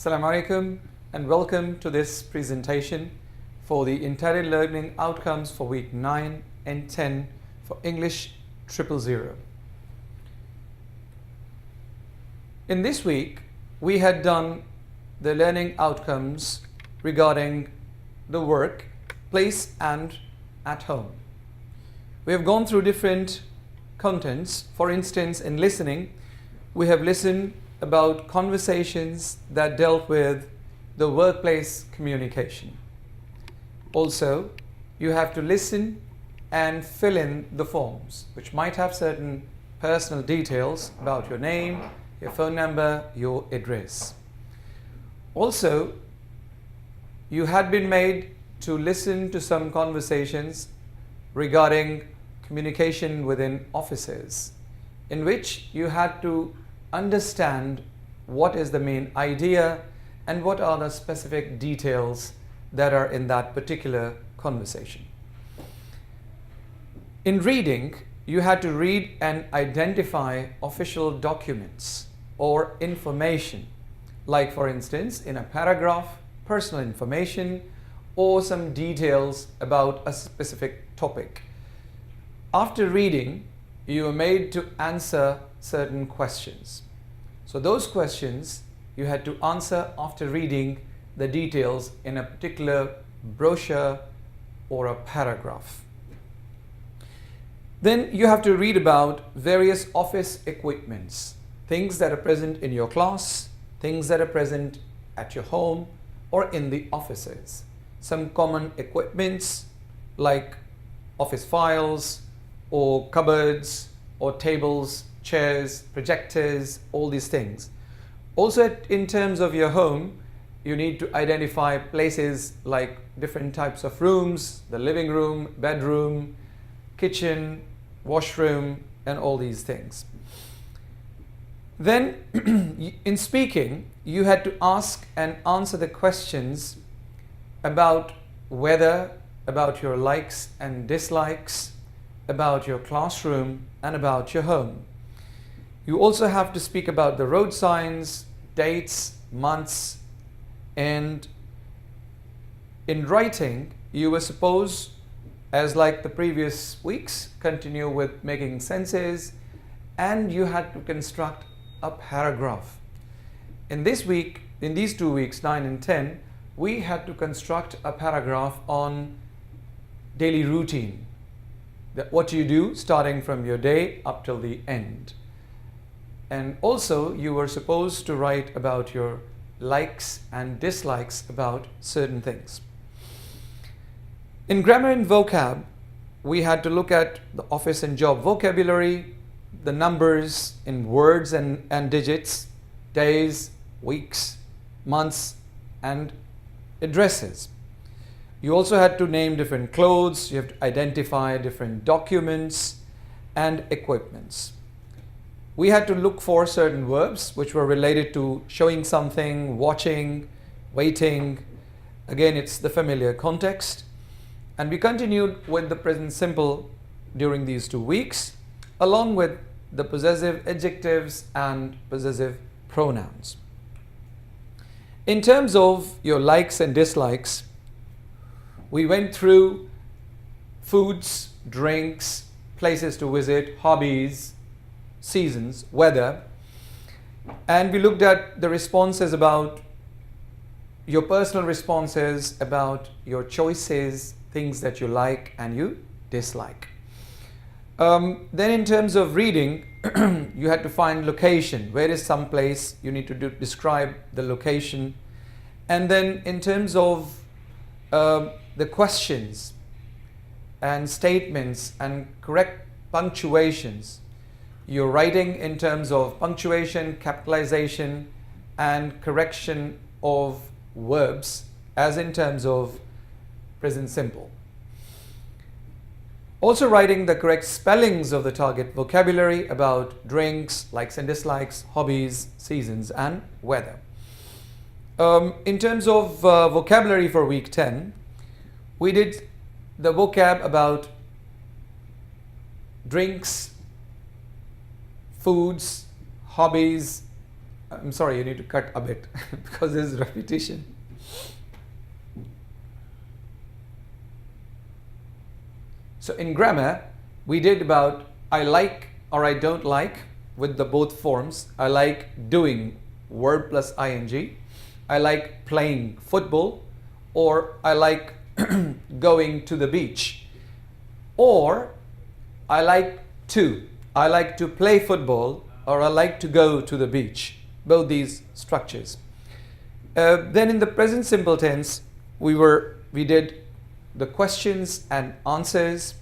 Assalamu alaikum and welcome to this presentation for the integrated learning outcomes for week 9 and 10 for English 000. In this week, we had done the learning outcomes regarding the work, place and at home. We have gone through different contents. For instance, in listening, we have listened about conversations that dealt with the workplace communication. Also, you have to listen and fill in the forms, which might have certain personal details about your name, your phone number, your address. Also, you had been made to listen to some conversations regarding communication within offices, in which you had to understand what is the main idea and what are the specific details that are in that particular conversation. In reading, you had to read and identify official documents or information, like for instance in a paragraph, personal information or some details about a specific topic. After reading, you were made to answer certain questions. So those questions you had to answer after reading the details in a particular brochure or a paragraph. Then you have to read about various office equipments, things that are present in your class, things that are present at your home or in the offices. Some common equipments like office files or cupboards or tables, chairs, projectors, all these things. Also, in terms of your home, you need to identify places like different types of rooms, the living room, bedroom, kitchen, washroom, and all these things. Then, in speaking, you had to ask and answer the questions about weather, about your likes and dislikes, about your classroom, and about your home. You also have to speak about the road signs, dates, months, and in writing, you were supposed, as like the previous weeks, continue with making sentences, and you had to construct a paragraph. In this week, in these 2 weeks, 9 and 10, we had to construct a paragraph on daily routine. What you do starting from your day up till the end. And also you were supposed to write about your likes and dislikes about certain things. In grammar and vocab, we had to look at the office and job vocabulary, the numbers in words and digits, days, weeks, months, and addresses. You also had to name different clothes, you have to identify different documents and equipments. We had to look for certain verbs which were related to showing something, watching, waiting. Again, it's the familiar context. And we continued with the present simple during these 2 weeks, along with the possessive adjectives and possessive pronouns. In terms of your likes and dislikes, we went through foods, drinks, places to visit, hobbies, seasons, weather, and we looked at the responses about your personal responses, about your choices, things that you like and you dislike. Then in terms of reading, you had to find location. Where is some place? You need to describe the location. And then in terms of the questions and statements and correct punctuations, you're writing in terms of punctuation, capitalization, and correction of verbs as in terms of present simple. Also writing the correct spellings of the target vocabulary about drinks, likes and dislikes, hobbies, seasons, and weather. In terms of vocabulary for week 10, we did the vocab about drinks, foods, hobbies, I'm sorry, you need to cut a bit because there's repetition. So in grammar, we did about I like or I don't like with the both forms. I like doing, verb plus ing. I like playing football, or I like going to the beach. Or I like to play football, or I like to go to the beach. Both these structures. Then in the present simple tense, we did the questions and answers,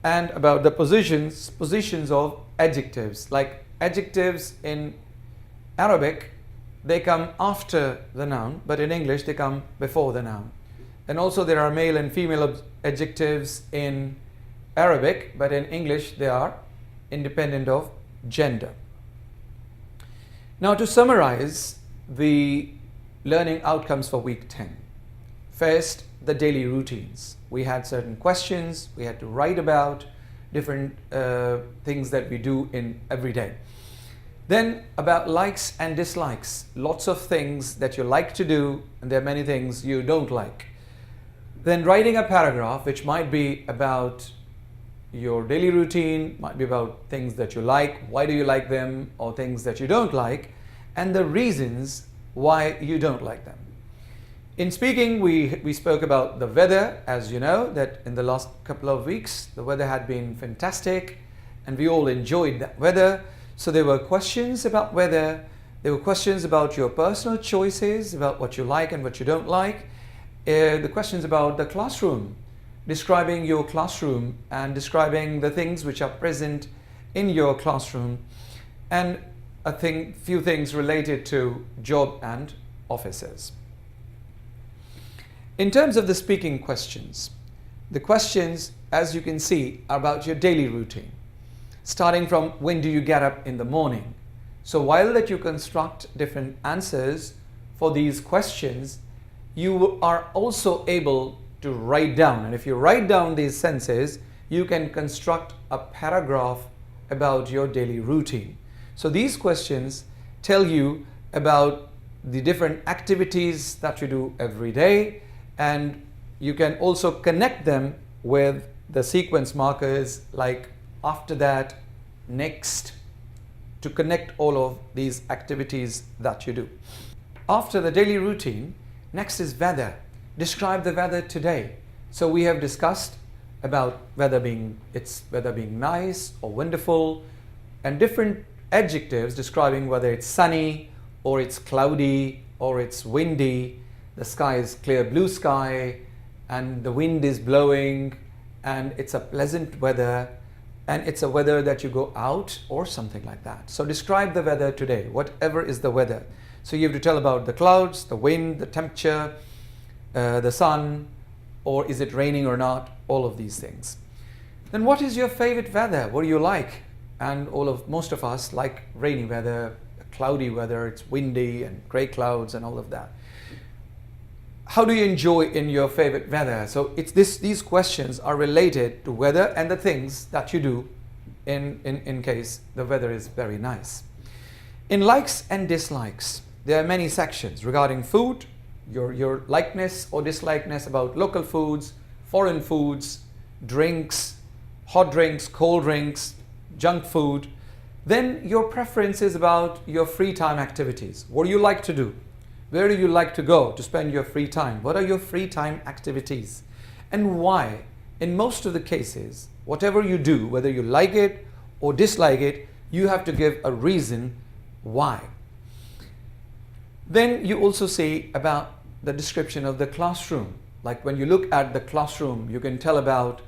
and about the positions of adjectives. Like adjectives in Arabic, they come after the noun, but in English they come before the noun. And also there are male and female adjectives in Arabic, but in English they are independent of gender. Now, to summarize the learning outcomes for week 10. First, the daily routines. We had certain questions, we had to write about different things that we do in every day. Then about likes and dislikes. Lots of things that you like to do, and there are many things you don't like. Then writing a paragraph which might be about your daily routine, might be about things that you like, why do you like them, or things that you don't like, and the reasons why you don't like them. In speaking, we spoke about the weather. As you know, that in the last couple of weeks, the weather had been fantastic, and we all enjoyed that weather. So there were questions about weather, there were questions about your personal choices, about what you like and what you don't like, the questions about the classroom, describing your classroom and describing the things which are present in your classroom, and few things related to job and offices. In terms of the speaking questions, the questions, as you can see, are about your daily routine, starting from when do you get up in the morning. So while that you construct different answers for these questions, you are also able to write down, and if you write down these sentences, you can construct a paragraph about your daily routine. So these questions tell you about the different activities that you do every day, and you can also connect them with the sequence markers like after that, next, to connect all of these activities that you do. After the daily routine, next is weather. Describe the weather today. So we have discussed about weather being nice or wonderful, and different adjectives describing whether it's sunny or it's cloudy or it's windy. The sky is clear blue sky, and the wind is blowing, and it's a pleasant weather, and it's a weather that you go out or something like that. So describe the weather today, whatever is the weather. So you have to tell about the clouds, the wind, the temperature, the sun, or is it raining or not, all of these things. Then what is your favorite weather? What do you like? And most of us like rainy weather, cloudy weather, it's windy and gray clouds and all of that. How do you enjoy in your favorite weather? So these questions are related to weather and the things that you do in case the weather is very nice. In likes and dislikes, there are many sections regarding food, your likeness or dislikeness about local foods, foreign foods, drinks, hot drinks, cold drinks, junk food. Then your preferences about your free time activities. What do you like to do? Where do you like to go to spend your free time? What are your free time activities? And why? In most of the cases, whatever you do, whether you like it or dislike it, you have to give a reason why. Then you also see about the description of the classroom. Like when you look at the classroom, you can tell about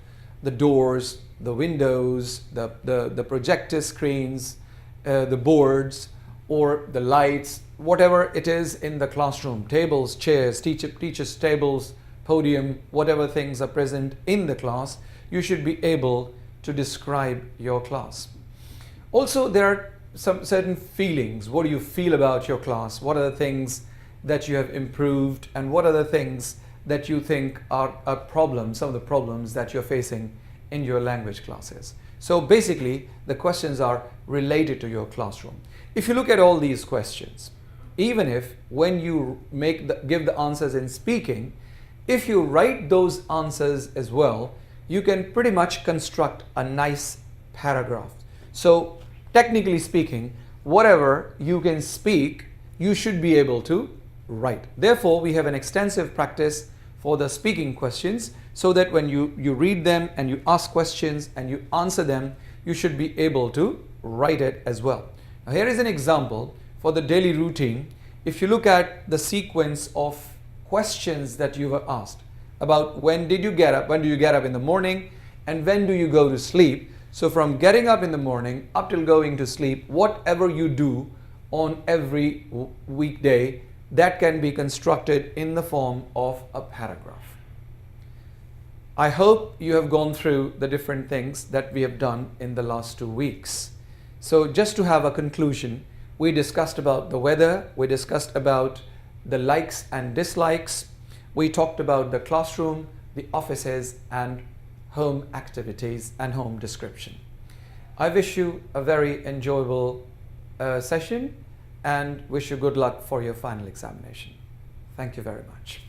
the doors, the windows, the projector screens, the boards, or the lights, whatever it is in the classroom, tables, chairs, teachers' tables, podium, whatever things are present in the class, you should be able to describe your class. Also, there are some certain feelings. What do you feel about your class? What are the things that you have improved, and what are the things that you think are a problem, some of the problems that you're facing in your language classes? So basically, the questions are related to your classroom. If you look at all these questions, even if when you give the answers in speaking, if you write those answers as well, you can pretty much construct a nice paragraph. So technically speaking, whatever you can speak, you should be able to write. Therefore, we have an extensive practice for the speaking questions, so that when you read them and you ask questions and you answer them, you should be able to write it as well. Now, here is an example for the daily routine. If you look at the sequence of questions that you were asked about when did you get up, when do you get up in the morning, and when do you go to sleep. So from getting up in the morning up till going to sleep, whatever you do on every weekday, that can be constructed in the form of a paragraph. I hope you have gone through the different things that we have done in the last 2 weeks. So just to have a conclusion, we discussed about the weather, we discussed about the likes and dislikes, we talked about the classroom, the offices, and home activities and home description. I wish you a very enjoyable session and wish you good luck for your final examination. Thank you very much.